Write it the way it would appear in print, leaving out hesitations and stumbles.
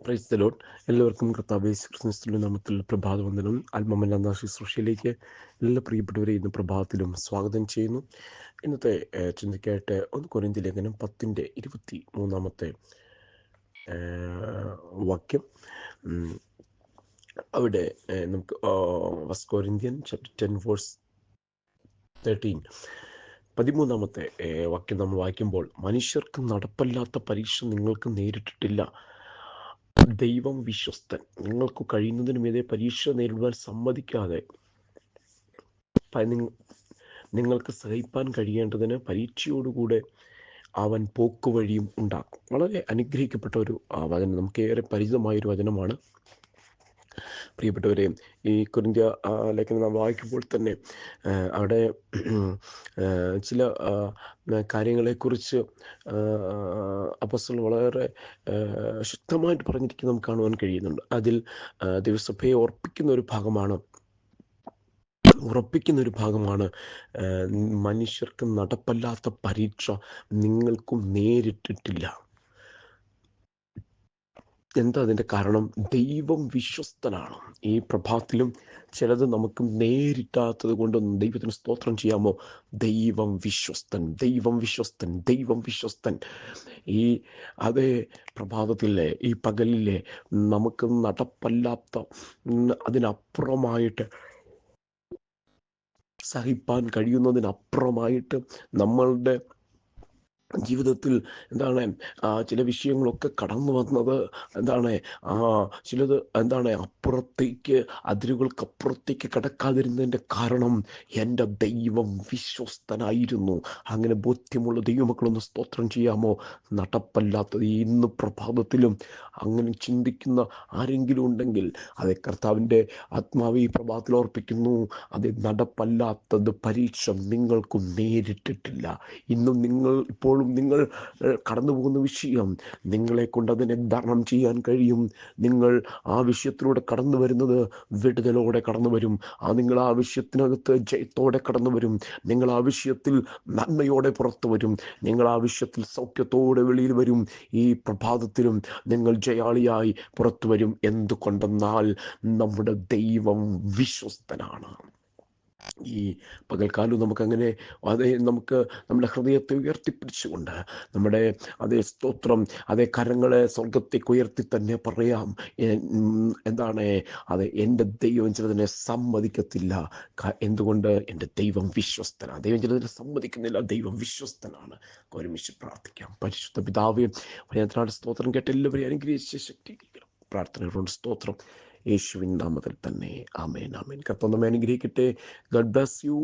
Praise the Lord. എല്ലാവർക്കും കർത്താവേ യേശു ക്രിസ്തുവിന്റെ നാമത്തിൽ പ്രഭാതവന്ദനം. ആത്മമല്ലാത്ത ശുശ്രൂഷയിലേക്ക് എല്ലാ പ്രിയപ്പെട്ടവരെ ഇന്ന് പ്രഭാതത്തിലും സ്വാഗതം ചെയ്യുന്നു. ഇന്നത്തെ ചിന്തയ്ക്കായിട്ട് 1 കൊരിന്ത്യർ ലേഖനം 10:23 വാക്യം. അവിടെ നമുക്ക് 1 Corinthians chapter 10 verse 13 13 വാക്യം നമ്മൾ വായിക്കുമ്പോൾ, മനുഷ്യർക്ക് നടപ്പല്ലാത്ത പരീക്ഷ നിങ്ങൾക്ക് നേരിട്ടിട്ടില്ല, ദൈവം വിശ്വസ്തൻ. നിങ്ങൾക്ക് കഴിയുന്നതിന് മീതെ പരീക്ഷ നേരിടുവാൻ സമ്മതിക്കാതെ നിങ്ങൾക്ക് സഹിപ്പാൻ കഴിയേണ്ടതിന് പരീക്ഷയോടുകൂടെ അവൻ പോക്കുവഴിയും ഉണ്ടാക്കും. വളരെ അനുഗ്രഹിക്കപ്പെട്ട ഒരു വചനം, നമുക്കേറെ പരിചിതമായൊരു വചനമാണ്. പ്രിയപ്പെട്ടവരെ, ഈ കൊരിന്ത്യ ലേഖനം നാം വായിക്കുമ്പോൾ തന്നെ അവിടെ ചില കാര്യങ്ങളെക്കുറിച്ച് അപ്പോസ്തലൻ വളരെ ശക്തമായിട്ട് പറഞ്ഞിരിക്കുന്നത് നമുക്ക് കാണുവാൻ കഴിയുന്നുണ്ട്. അതിൽ ദൈവസഭയെ ഉറപ്പിക്കുന്ന ഒരു ഭാഗമാണ് മനുഷ്യർക്ക് നടപ്പല്ലാത്ത പരീക്ഷ നിങ്ങൾക്കും നേരിട്ടിട്ടില്ല. എന്താ അതിൻ്റെ കാരണം? ദൈവം വിശ്വസ്തനാണ്. ഈ പ്രഭാതത്തിലും ചിലത് നമുക്ക് നേരിട്ടാത്തത് കൊണ്ടൊന്നും ദൈവത്തിന് സ്തോത്രം ചെയ്യാമോ? ദൈവം വിശ്വസ്തൻ, ദൈവം വിശ്വസ്തൻ, ദൈവം വിശ്വസ്തൻ. ഈ അതേ പ്രഭാതത്തിലെ, ഈ പകലിലെ നമുക്ക് നടപ്പല്ലാത്ത, അതിനപ്പുറമായിട്ട്, സഹിപ്പാൻ കഴിയുന്നതിനപ്പുറമായിട്ട് നമ്മളുടെ ജീവിതത്തിൽ ചില വിഷയങ്ങളൊക്കെ കടന്നു വന്നത് ചിലത് അപ്പുറത്തേക്ക്, അതിരുകൾക്കപ്പുറത്തേക്ക് കടക്കാതിരുന്നതിൻ്റെ കാരണം എൻ്റെ ദൈവം വിശ്വസ്തനായിരുന്നു. അങ്ങനെ ബോധ്യമുള്ള ദൈവമക്കളൊന്ന് സ്തോത്രം ചെയ്യാമോ? നടപ്പല്ലാത്തത് ഇന്ന് പ്രഭാതത്തിലും അങ്ങനെ ചിന്തിക്കുന്ന ആരെങ്കിലും ഉണ്ടെങ്കിൽ, അത് കർത്താവിൻ്റെ ആത്മാവ് ഈ പ്രഭാതത്തിൽ ഓർപ്പിക്കുന്നു. അത് നടപ്പല്ലാത്തത് പരീക്ഷ നിങ്ങൾക്കും നേരിട്ടിട്ടില്ല. ഇന്നും നിങ്ങൾ കടന്നു പോകുന്ന വിഷയം, നിങ്ങളെ കൊണ്ട് അതിനെ തരണം ചെയ്യാൻ കഴിയും. നിങ്ങൾ ആ വിഷയത്തിലൂടെ കടന്നു വരുന്നത് വിടുതലോടെ കടന്നു വരും. നിങ്ങൾ ആ വിഷയത്തിനകത്ത് ജയത്തോടെ കടന്നു വരും. നിങ്ങൾ ആ വിഷയത്തിൽ നന്മയോടെ പുറത്തു വരും. നിങ്ങൾ ആ വിഷയത്തിൽ സൗഖ്യത്തോടെ വെളിയിൽ വരും. ഈ പ്രഭാതത്തിലും നിങ്ങൾ ജയാളിയായി പുറത്തു വരും. എന്തുകൊണ്ടെന്നാൽ നമ്മുടെ ദൈവം വിശ്വസ്തനാണ്. ഈ പകൽക്കാലം നമുക്കങ്ങനെ നമുക്ക് നമ്മുടെ ഹൃദയത്തെ ഉയർത്തിപ്പിടിച്ചുകൊണ്ട് അതേ സ്തോത്രം, അതേ കരങ്ങളെ സ്വർഗത്തേക്ക് ഉയർത്തി തന്നെ പറയാം. എൻ്റെ ദൈവം ചിലതിനെ സമ്മതിക്കത്തില്ല. എന്തുകൊണ്ട്? എൻ്റെ ദൈവം വിശ്വസ്തനാണ്. ദൈവം ചിലതിനെ സമ്മതിക്കുന്നില്ല, ദൈവം വിശ്വസ്തനാണ്. ഒരുമിച്ച് പ്രാർത്ഥിക്കാം. പരിശുദ്ധ പിതാവേ, സ്തോത്രം കേട്ട് എല്ലാവരെയും അനുഗ്രഹിച്ച് ശക്തീകരിക്കണം. പ്രാർത്ഥനയോട് സ്തോത്രം യേശുവിൻ നാമത്തിൽ തന്നെ. ആമേൻ, ആമേൻ. കർത്താവ് നമ്മെ അനുഗ്രഹിക്കട്ടെ. God bless you.